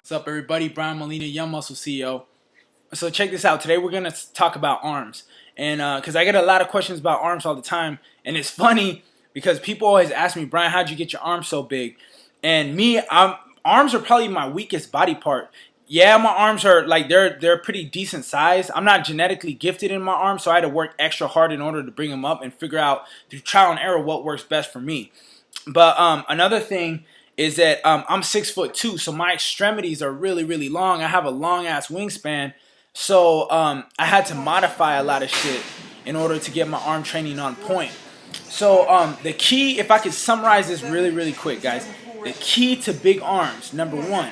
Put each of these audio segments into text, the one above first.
What's up, everybody? Brian Molina, Young Muscle CEO. So check this out. Today we're gonna talk about arms, and because I get a lot of questions about arms all the time, and it's funny because people always ask me, Brian, how'd you get your arms so big? And arms are probably my weakest body part. Yeah, my arms are like they're pretty decent size. I'm not genetically gifted in my arms, so I had to work extra hard in order to bring them up and figure out through trial and error what works best for me. But another thing is that I'm 6'2", so my extremities are really long. I have a long ass wingspan, so I had to modify a lot of shit in order to get my arm training on point. So the key, if I could summarize this really quick, guys, the key to big arms, number one,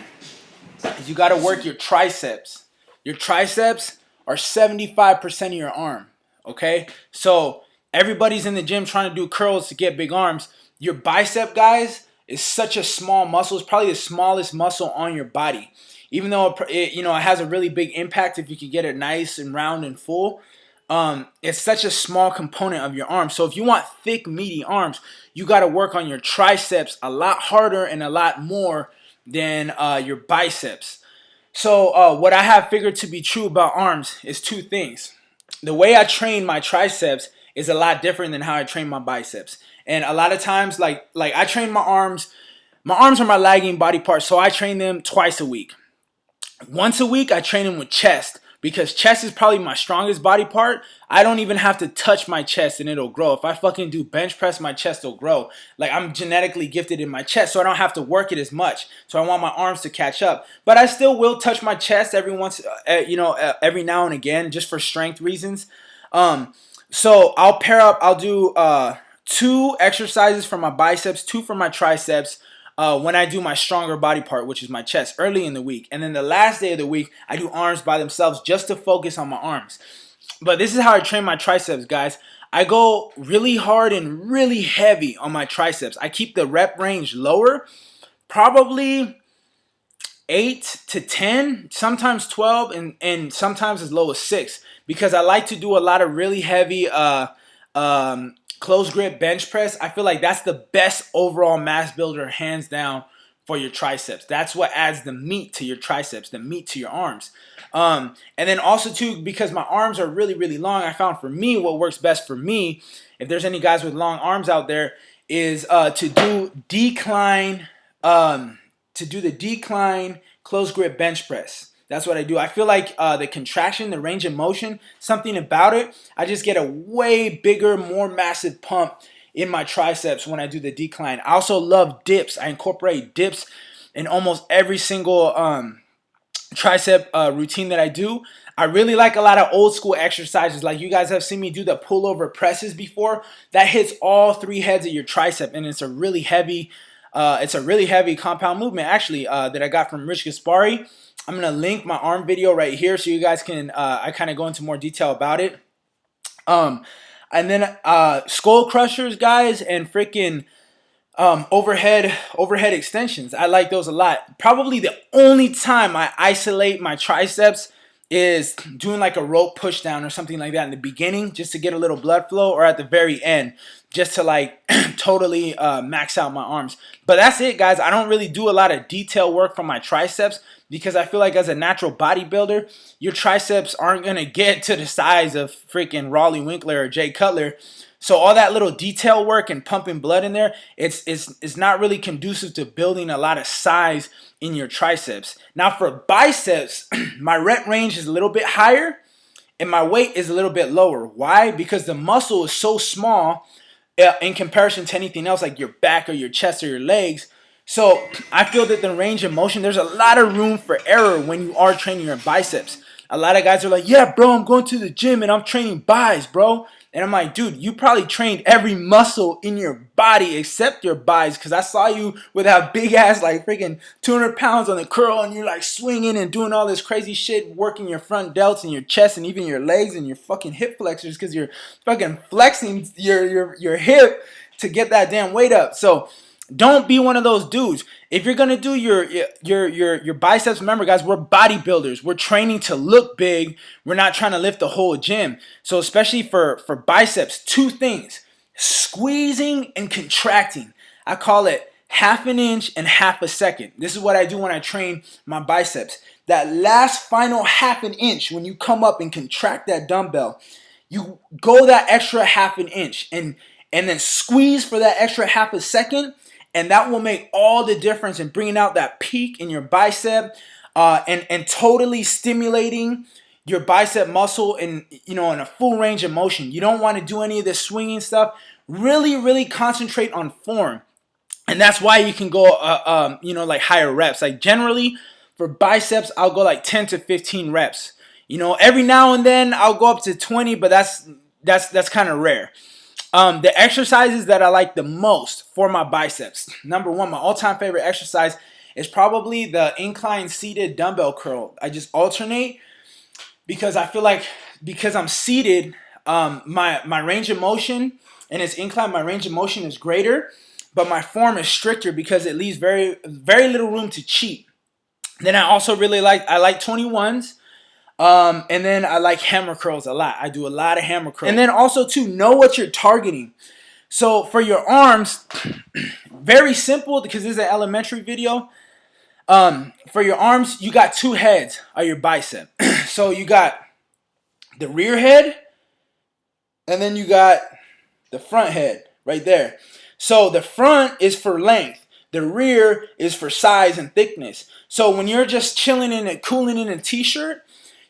is you got to work your triceps. Your triceps are 75% of your arm. Okay, so everybody's in the gym trying to do curls to get big arms. Your bicep, guys, is such a small muscle. It's probably the smallest muscle on your body. Even though it has a really big impact if you can get it nice and round and full. It's such a small component of your arm. So if you want thick, meaty arms, you got to work on your triceps a lot harder and a lot more than your biceps. So what I have figured to be true about arms is two things. The way I train my triceps is a lot different than how I train my biceps. And a lot of times, like I train my arms. My arms are my lagging body part, so I train them twice a week. Once a week, I train them with chest because chest is probably my strongest body part. I don't even have to touch my chest and it'll grow. If I fucking do bench press, my chest will grow. Like, I'm genetically gifted in my chest, so I don't have to work it as much. So I want my arms to catch up. But I still will touch my chest every now and again, just for strength reasons. So I'll pair up. I'll do 2 exercises for my biceps, 2 for my triceps. When I do my stronger body part, which is my chest, early in the week. And then the last day of the week, I do arms by themselves just to focus on my arms. But this is how I train my triceps, guys. I go really hard and really heavy on my triceps. I keep the rep range lower, probably 8 to 10, sometimes 12, and sometimes as low as 6. Because I like to do a lot of really heavy close grip bench press. I feel like that's the best overall mass builder, hands down, for your triceps. That's what adds the meat to your triceps, the meat to your arms. And then also too, because my arms are really long, I found for me what works best for me, if there's any guys with long arms out there, is to do the decline close grip bench press. That's what I do. I feel like the contraction, the range of motion, something about it, I just get a way bigger, more massive pump in my triceps when I do the decline. I also love dips. I incorporate dips in almost every single tricep routine that I do. I really like a lot of old school exercises. Like, you guys have seen me do the pullover presses before. That hits all 3 heads of your tricep, and it's a really heavy compound movement, actually, that I got from Rich Gaspari. I'm going to link my arm video right here so you guys can, I kind of go into more detail about it. And then skull crushers, guys, and freaking overhead extensions. I like those a lot. Probably the only time I isolate my triceps is doing like a rope push down or something like that in the beginning, just to get a little blood flow, or at the very end, just to like totally max out my arms. But that's it, guys. I don't really do a lot of detail work from my triceps because I feel like as a natural bodybuilder, your triceps aren't going to get to the size of freaking Raleigh Winkler or Jay Cutler. So all that little detail work and pumping blood in there, it's not really conducive to building a lot of size in your triceps. Now for biceps, my rep range is a little bit higher and my weight is a little bit lower. Why? Because the muscle is so small in comparison to anything else, like your back or your chest or your legs. So I feel that the range of motion, there's a lot of room for error when you are training your biceps. A lot of guys are like, yeah, bro, I'm going to the gym and I'm training bis, bro. And I'm like, dude, you probably trained every muscle in your body except your bis, because I saw you with that big ass, like freaking 200 pounds on the curl, and you're like swinging and doing all this crazy shit, working your front delts and your chest and even your legs and your fucking hip flexors, because you're fucking flexing your hip to get that damn weight up. So don't be one of those dudes. If you're gonna do your biceps, remember, guys, we're bodybuilders. We're training to look big. We're not trying to lift the whole gym. So especially for biceps, 2 things: squeezing and contracting. I call it half an inch and half a second. This is what I do when I train my biceps. That last final half an inch, when you come up and contract that dumbbell, you go that extra half an inch and then squeeze for that extra half a second, and that will make all the difference in bringing out that peak in your bicep, and totally stimulating your bicep muscle in in a full range of motion. You don't want to do any of this swinging stuff. Really concentrate on form, and that's why you can go like higher reps. Like generally for biceps, I'll go like 10 to 15 reps. Every now and then I'll go up to 20, but that's kind of rare. The exercises that I like the most for my biceps. Number one, my all-time favorite exercise is probably the incline seated dumbbell curl. I just alternate because I feel like because I'm seated, my range of motion, and it's incline, my range of motion is greater, but my form is stricter because it leaves very little room to cheat. Then I also really like 21s. And then I like hammer curls a lot. I do a lot of hammer curls. And then also too, know what you're targeting. So for your arms, very simple because this is an elementary video. For your arms, you got two heads of your bicep. So you got the rear head, and then you got the front head right there. So the front is for length. The rear is for size and thickness. So when you're just chilling in it, cooling in a t-shirt,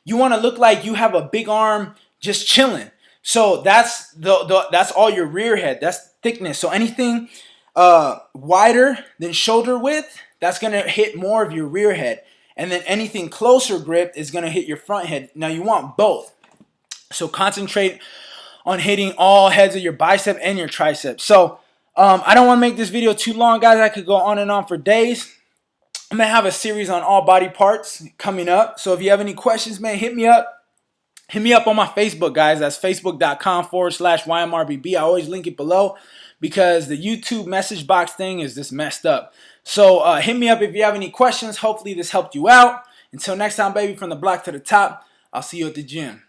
you want to look like you have a big arm just chilling. So that's that's all your rear head. That's thickness. So anything wider than shoulder width, that's going to hit more of your rear head. And then anything closer grip is going to hit your front head. Now you want both. So concentrate on hitting all heads of your bicep and your tricep. So I don't want to make this video too long, guys. I could go on and on for days. I'm going to have a series on all body parts coming up. So if you have any questions, man, hit me up. Hit me up on my Facebook, guys. That's facebook.com/YMRBB. I always link it below because the YouTube message box thing is just messed up. So hit me up if you have any questions. Hopefully this helped you out. Until next time, baby, from the block to the top, I'll see you at the gym.